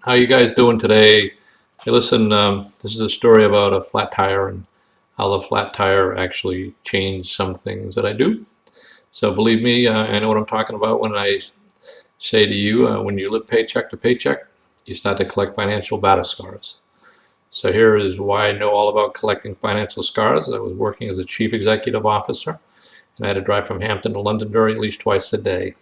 How you guys doing today? Hey, listen, this is a story about a flat tire and how the flat tire actually changed some things that I do. So believe me, I know what I'm talking about when I say to you, when you live paycheck to paycheck, you start to collect financial battle scars. So here is why I know all about collecting financial scars. I was working as a chief executive officer, and I had to drive from Hampton to Londonderry at least twice a day.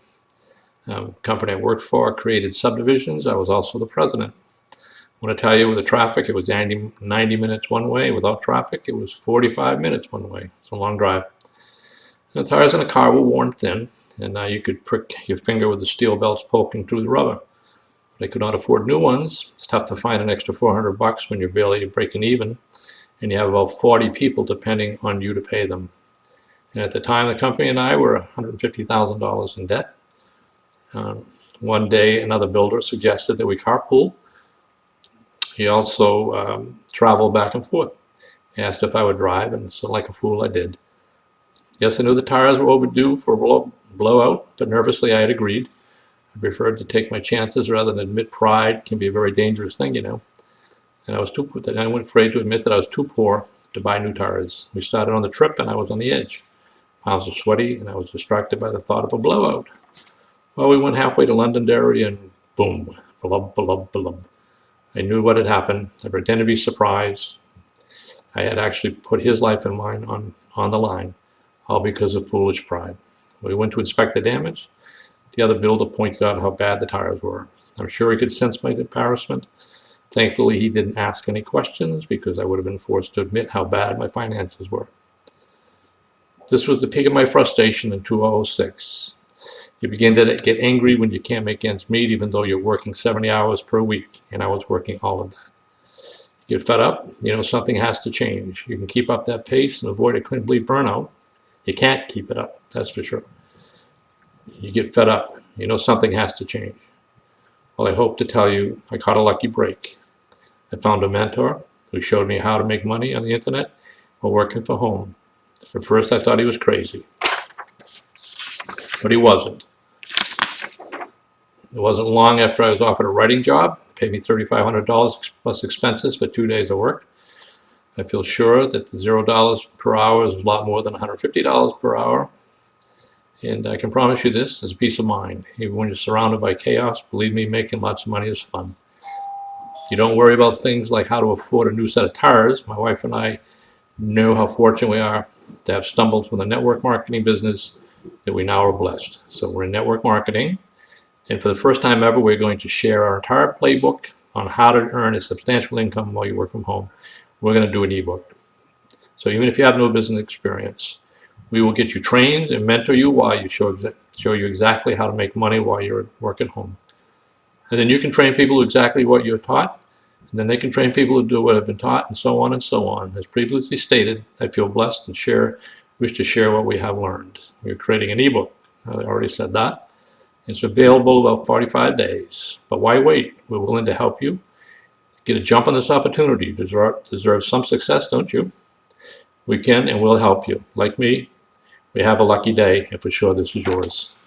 Company I worked for created subdivisions. I was also the president. I want to tell you, with the traffic, it was 90 minutes one way. Without traffic, it was 45 minutes one way. It's a long drive. The tires in the car were worn thin, and now you could prick your finger with the steel belts poking through the rubber. They could not afford new ones. It's tough to find an extra $400 when you're barely breaking even, and you have about 40 people depending on you to pay them. And at the time, the company and I were $150,000 in debt. One day, another builder suggested that we carpool. He also traveled back and forth. He asked if I would drive, and so like a fool, I did. Yes, I knew the tires were overdue for a blowout, but nervously I had agreed. I preferred to take my chances rather than admit pride can be a very dangerous thing, you know. And I wasn't afraid to admit that I was too poor to buy new tires. We started on the trip, and I was on the edge. Palms were sweaty, and I was distracted by the thought of a blowout. Well, we went halfway to Londonderry, and boom, blub, blub, blub. I knew what had happened. I pretended to be surprised. I had actually put his life and mine on the line, all because of foolish pride. We went to inspect the damage. The other builder pointed out how bad the tires were. I'm sure he could sense my embarrassment. Thankfully, he didn't ask any questions because I would have been forced to admit how bad my finances were. This was the peak of my frustration in 2006. You begin to get angry when you can't make ends meet, even though you're working 70 hours per week, and I was working all of that. You get fed up, you know something has to change. You can keep up that pace and avoid a complete burnout. You can't keep it up, that's for sure. You get fed up, you know something has to change. Well, I hope to tell you I caught a lucky break. I found a mentor who showed me how to make money on the internet while working from home. For first, I thought he was crazy, but he wasn't. It wasn't long after I was offered a writing job, paid me $3,500 plus expenses for 2 days of work. I feel sure that the $0 per hour is a lot more than $150 per hour. And I can promise you this is peace of mind. Even when you're surrounded by chaos, believe me, making lots of money is fun. You don't worry about things like how to afford a new set of tires. My wife and I know how fortunate we are to have stumbled from the network marketing business that we now are blessed. So we're in network marketing. And for the first time ever, we're going to share our entire playbook on how to earn a substantial income while you work from home. We're going to do an ebook. So even if you have no business experience, we will get you trained and mentor you while you show you exactly how to make money while you're working home. And then you can train people exactly what you're taught, and then they can train people who do what have been taught, and so on and so on. As previously stated, I feel blessed and wish to share what we have learned. We're creating an ebook. I already said that. It's available about 45 days. But why wait? We're willing to help you. Get a jump on this opportunity. You deserve some success, don't you? We can and will help you. Like me, we have a lucky day, and for sure this is yours.